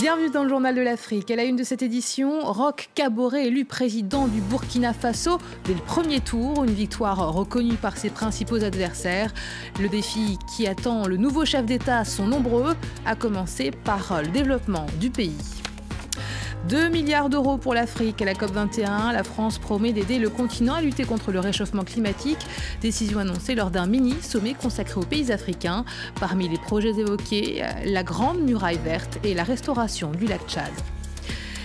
Bienvenue dans le Journal de l'Afrique. À la une de cette édition, Roch Kaboré élu président du Burkina Faso dès le premier tour. Une victoire reconnue par ses principaux adversaires. Le défi qui attend le nouveau chef d'État sont nombreux, à commencer par le développement du pays. 2 milliards d'euros pour l'Afrique à la COP21. La France promet d'aider le continent à lutter contre le réchauffement climatique. Décision annoncée lors d'un mini-sommet consacré aux pays africains. Parmi les projets évoqués, la Grande Muraille Verte et la restauration du lac Tchad.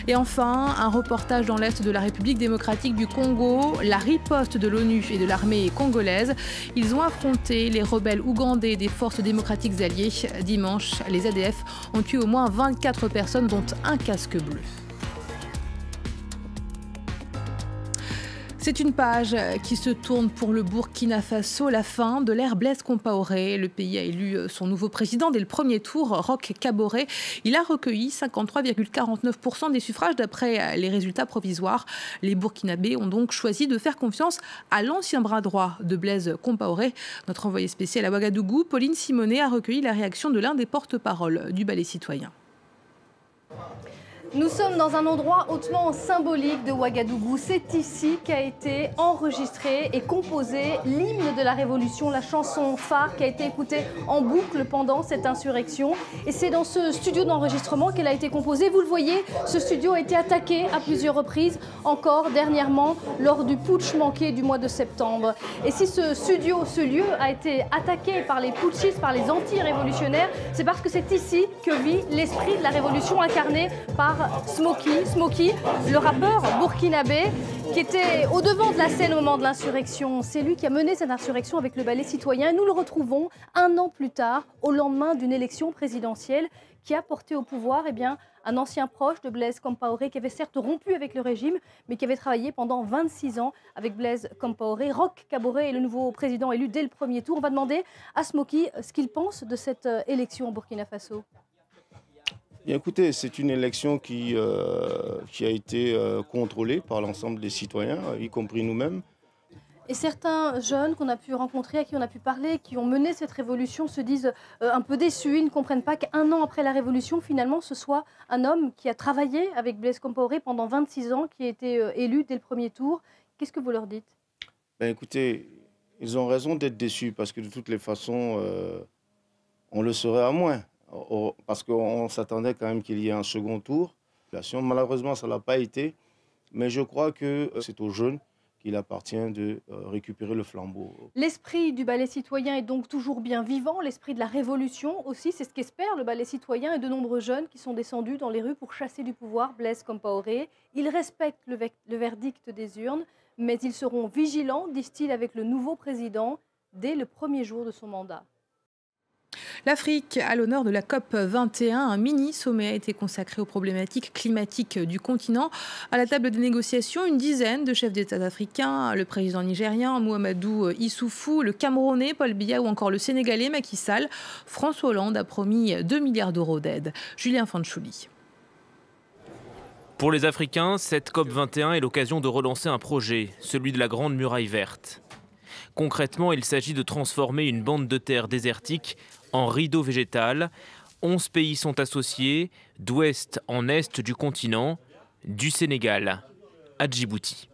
Et enfin, un reportage dans l'Est de la République démocratique du Congo. La riposte de l'ONU et de l'armée congolaise. Ils ont affronté les rebelles ougandais des forces démocratiques alliées. Dimanche, les ADF ont tué au moins 24 personnes, dont un casque bleu. C'est une page qui se tourne pour le Burkina Faso, la fin de l'ère Blaise Compaoré. Le pays a élu son nouveau président dès le premier tour, Roch Kaboré. Il a recueilli 53,49% des suffrages d'après les résultats provisoires. Les Burkinabés ont donc choisi de faire confiance à l'ancien bras droit de Blaise Compaoré. Notre envoyé spécial à Ouagadougou, Pauline Simonet, a recueilli la réaction de l'un des porte-parole du ballet citoyen. Nous sommes dans un endroit hautement symbolique de Ouagadougou. C'est ici qu'a été enregistré et composé l'hymne de la Révolution, la chanson phare qui a été écoutée en boucle pendant cette insurrection. Et c'est dans ce studio d'enregistrement qu'elle a été composée. Vous le voyez, ce studio a été attaqué à plusieurs reprises, encore dernièrement lors du putsch manqué du mois de septembre. Et si ce lieu a été attaqué par les putschistes, par les anti-révolutionnaires, c'est parce que c'est ici que vit l'esprit de la révolution incarné par Smokey, le rappeur burkinabé qui était au devant de la scène au moment de l'insurrection. C'est lui qui a mené cette insurrection avec le ballet citoyen. Nous le retrouvons un an plus tard, au lendemain d'une élection présidentielle qui a porté au pouvoir un ancien proche de Blaise Compaoré qui avait certes rompu avec le régime, mais qui avait travaillé pendant 26 ans avec Blaise Compaoré. Roch Kaboré est le nouveau président élu dès le premier tour. On va demander à Smokey ce qu'il pense de cette élection au Burkina Faso. Bien, écoutez, c'est une élection qui a été contrôlée par l'ensemble des citoyens, y compris nous-mêmes. Et certains jeunes qu'on a pu rencontrer, à qui on a pu parler, qui ont mené cette révolution, se disent un peu déçus. Ils ne comprennent pas qu'un an après la révolution, finalement, ce soit un homme qui a travaillé avec Blaise Compaoré pendant 26 ans, qui a été élu dès le premier tour. Qu'est-ce que vous leur dites? Ben, écoutez, ils ont raison d'être déçus parce que de toutes les façons, on le serait à moins. Parce qu'on s'attendait quand même qu'il y ait un second tour. Malheureusement, ça ne l'a pas été. Mais je crois que c'est aux jeunes qu'il appartient de récupérer le flambeau. L'esprit du ballet citoyen est donc toujours bien vivant. L'esprit de la révolution aussi, c'est ce qu'espère le ballet citoyen et de nombreux jeunes qui sont descendus dans les rues pour chasser du pouvoir Blaise Compaoré. Ils respectent le verdict des urnes, mais ils seront vigilants, disent-ils, avec le nouveau président dès le premier jour de son mandat. L'Afrique à l'honneur de la COP21, un mini-sommet a été consacré aux problématiques climatiques du continent. À la table des négociations, une dizaine de chefs d'État africains, le président nigérien Mahamadou Issoufou, le Camerounais Paul Biya ou encore le Sénégalais Macky Sall. François Hollande a promis 2 milliards d'euros d'aide. Julien Fanchouli. Pour les Africains, cette COP21 est l'occasion de relancer un projet, celui de la Grande Muraille Verte. Concrètement, il s'agit de transformer une bande de terre désertique en rideau végétal. 11 pays sont associés, d'ouest en est du continent, du Sénégal à Djibouti.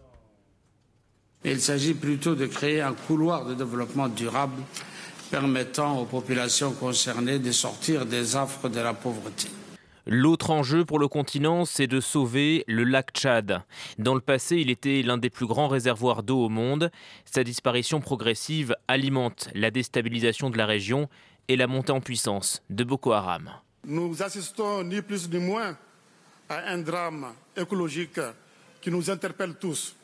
Il s'agit plutôt de créer un couloir de développement durable permettant aux populations concernées de sortir des affres de la pauvreté. L'autre enjeu pour le continent, c'est de sauver le lac Tchad. Dans le passé, il était l'un des plus grands réservoirs d'eau au monde. Sa disparition progressive alimente la déstabilisation de la région et la montée en puissance de Boko Haram. Nous assistons ni plus ni moins à un drame écologique qui nous interpelle tous.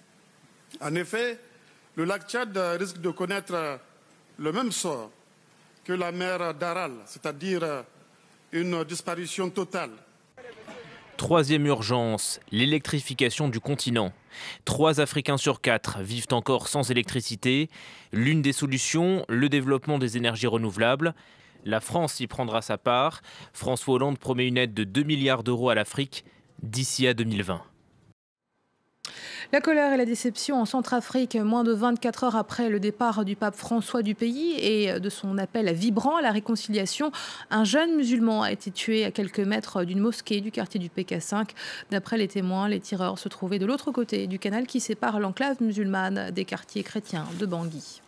En effet, le lac Tchad risque de connaître le même sort que la mer d'Aral, c'est-à-dire une disparition totale. Troisième urgence, l'électrification du continent. 3 Africains sur 4 vivent encore sans électricité. L'une des solutions, le développement des énergies renouvelables. La France y prendra sa part. François Hollande promet une aide de 2 milliards d'euros à l'Afrique d'ici à 2020. La colère et la déception en Centrafrique, moins de 24 heures après le départ du pape François du pays et de son appel vibrant à la réconciliation. Un jeune musulman a été tué à quelques mètres d'une mosquée du quartier du PK5. D'après les témoins, les tireurs se trouvaient de l'autre côté du canal qui sépare l'enclave musulmane des quartiers chrétiens de Bangui.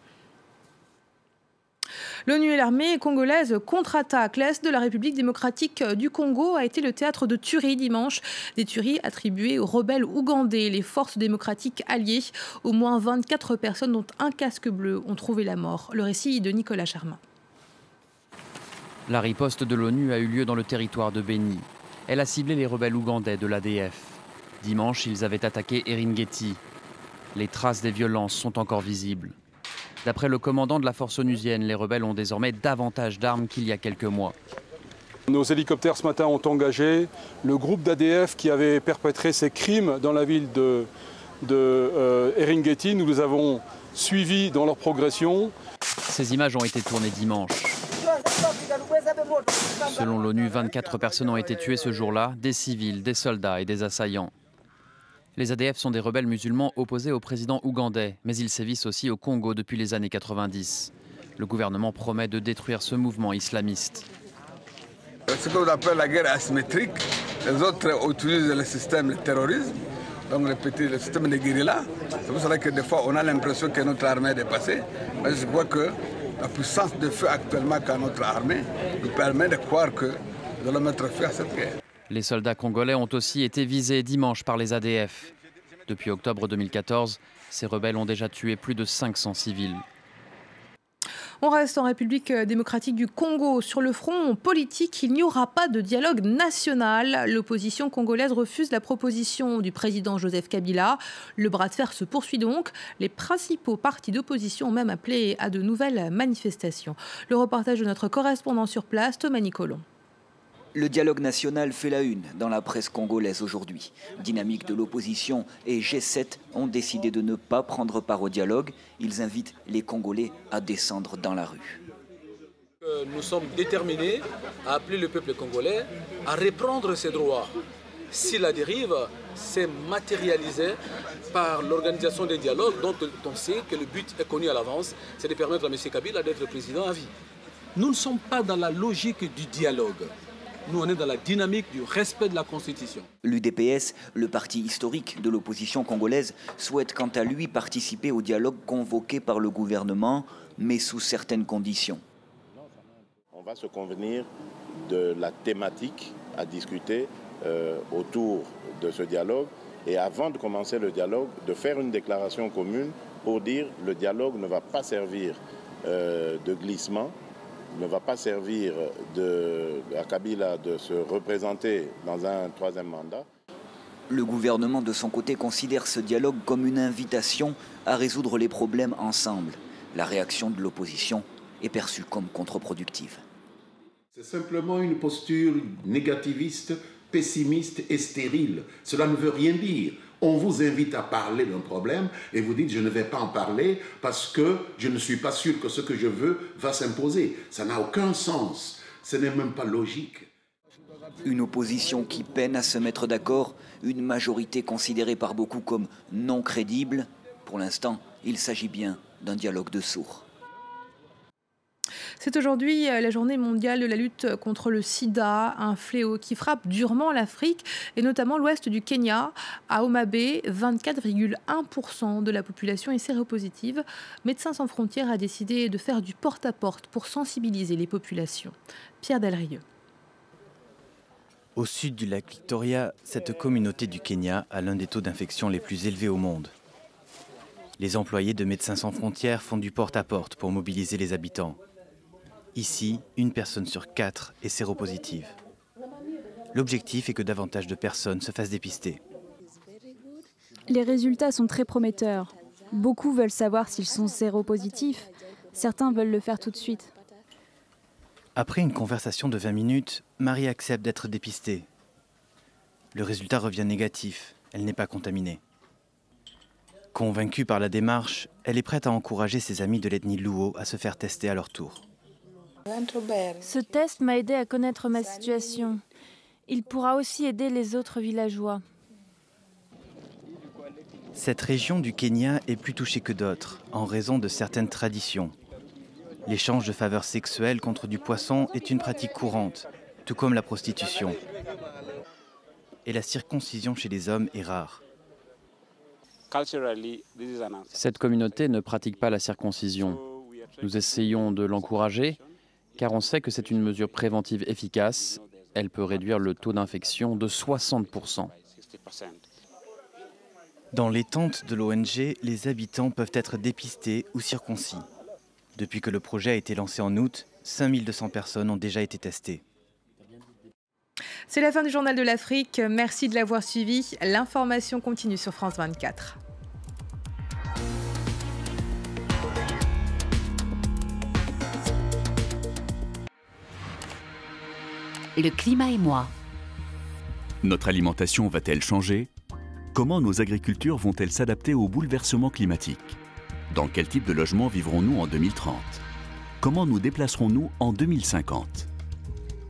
L'ONU et l'armée congolaise contre-attaquent. L'Est de la République démocratique du Congo a été le théâtre de tueries dimanche. Des tueries attribuées aux rebelles ougandais, les forces démocratiques alliées. Au moins 24 personnes, dont un casque bleu, ont trouvé la mort. Le récit de Nicolas Charmin. La riposte de l'ONU a eu lieu dans le territoire de Beni. Elle a ciblé les rebelles ougandais de l'ADF. Dimanche, ils avaient attaqué Eringeti. Les traces des violences sont encore visibles. D'après le commandant de la force onusienne, les rebelles ont désormais davantage d'armes qu'il y a quelques mois. Nos hélicoptères ce matin ont engagé le groupe d'ADF qui avait perpétré ces crimes dans la ville de Eringeti. Nous les avons suivis dans leur progression. Ces images ont été tournées dimanche. Selon l'ONU, 24 personnes ont été tuées ce jour-là, des civils, des soldats et des assaillants. Les ADF sont des rebelles musulmans opposés au président ougandais, mais ils sévissent aussi au Congo depuis les années 90. Le gouvernement promet de détruire ce mouvement islamiste. Ce qu'on appelle la guerre asymétrique, les autres utilisent le système de terrorisme, donc le système de guérilla. C'est pour cela que des fois on a l'impression que notre armée est dépassée. Mais je crois que la puissance de feu actuellement qu'a notre armée nous permet de croire que nous allons mettre fin à cette guerre. Les soldats congolais ont aussi été visés dimanche par les ADF. Depuis octobre 2014, ces rebelles ont déjà tué plus de 500 civils. On reste en République démocratique du Congo. Sur le front politique, il n'y aura pas de dialogue national. L'opposition congolaise refuse la proposition du président Joseph Kabila. Le bras de fer se poursuit donc. Les principaux partis d'opposition ont même appelé à de nouvelles manifestations. Le reportage de notre correspondant sur place, Thomas Nicolon. Le dialogue national fait la une dans la presse congolaise aujourd'hui. Dynamique de l'opposition et G7 ont décidé de ne pas prendre part au dialogue. Ils invitent les Congolais à descendre dans la rue. Nous sommes déterminés à appeler le peuple congolais à reprendre ses droits. Si la dérive s'est matérialisée par l'organisation des dialogues, dont on sait que le but est connu à l'avance, c'est de permettre à M. Kabila d'être président à vie. Nous ne sommes pas dans la logique du dialogue. Nous, on est dans la dynamique du respect de la Constitution. L'UDPS, le parti historique de l'opposition congolaise, souhaite quant à lui participer au dialogue convoqué par le gouvernement, mais sous certaines conditions. On va se convenir de la thématique à discuter autour de ce dialogue et avant de commencer le dialogue, de faire une déclaration commune pour dire que le dialogue ne va pas servir de glissement, ne va pas servir à Kabila de se représenter dans un troisième mandat. Le gouvernement, de son côté, considère ce dialogue comme une invitation à résoudre les problèmes ensemble. La réaction de l'opposition est perçue comme contre-productive. C'est simplement une posture négativiste, pessimiste et stérile. Cela ne veut rien dire. On vous invite à parler d'un problème et vous dites « je ne vais pas en parler parce que je ne suis pas sûr que ce que je veux va s'imposer ». Ça n'a aucun sens. Ce n'est même pas logique. Une opposition qui peine à se mettre d'accord, une majorité considérée par beaucoup comme non crédible. Pour l'instant, il s'agit bien d'un dialogue de sourds. C'est aujourd'hui la journée mondiale de la lutte contre le sida, un fléau qui frappe durement l'Afrique et notamment l'ouest du Kenya. À Homa Bay, 24,1% de la population est séropositive. Médecins sans frontières a décidé de faire du porte-à-porte pour sensibiliser les populations. Pierre Delrieux. Au sud du lac Victoria, cette communauté du Kenya a l'un des taux d'infection les plus élevés au monde. Les employés de Médecins sans frontières font du porte-à-porte pour mobiliser les habitants. Ici, une personne sur 4 est séropositive. L'objectif est que davantage de personnes se fassent dépister. Les résultats sont très prometteurs. Beaucoup veulent savoir s'ils sont séropositifs. Certains veulent le faire tout de suite. Après une conversation de 20 minutes, Marie accepte d'être dépistée. Le résultat revient négatif. Elle n'est pas contaminée. Convaincue par la démarche, elle est prête à encourager ses amis de l'ethnie Luo à se faire tester à leur tour. Ce test m'a aidé à connaître ma situation. Il pourra aussi aider les autres villageois. Cette région du Kenya est plus touchée que d'autres, en raison de certaines traditions. L'échange de faveurs sexuelles contre du poisson est une pratique courante, tout comme la prostitution. Et la circoncision chez les hommes est rare. Cette communauté ne pratique pas la circoncision. Nous essayons de l'encourager, car on sait que c'est une mesure préventive efficace. Elle peut réduire le taux d'infection de 60%. Dans les tentes de l'ONG, les habitants peuvent être dépistés ou circoncis. Depuis que le projet a été lancé en août, 5200 personnes ont déjà été testées. C'est la fin du Journal de l'Afrique. Merci de l'avoir suivi. L'information continue sur France 24. Le climat et moi. Notre alimentation va-t-elle changer ? Comment nos agricultures vont-elles s'adapter aux bouleversements climatiques ? Dans quel type de logement vivrons-nous en 2030 ? Comment nous déplacerons-nous en 2050 ?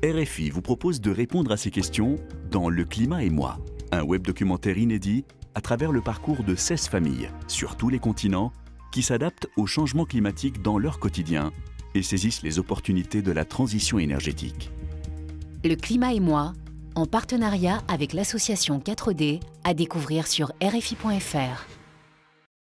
RFI vous propose de répondre à ces questions dans Le climat et moi, un web documentaire inédit à travers le parcours de 16 familles sur tous les continents qui s'adaptent au changement climatique dans leur quotidien et saisissent les opportunités de la transition énergétique. Le climat et moi, en partenariat avec l'association 4D, à découvrir sur RFI.fr.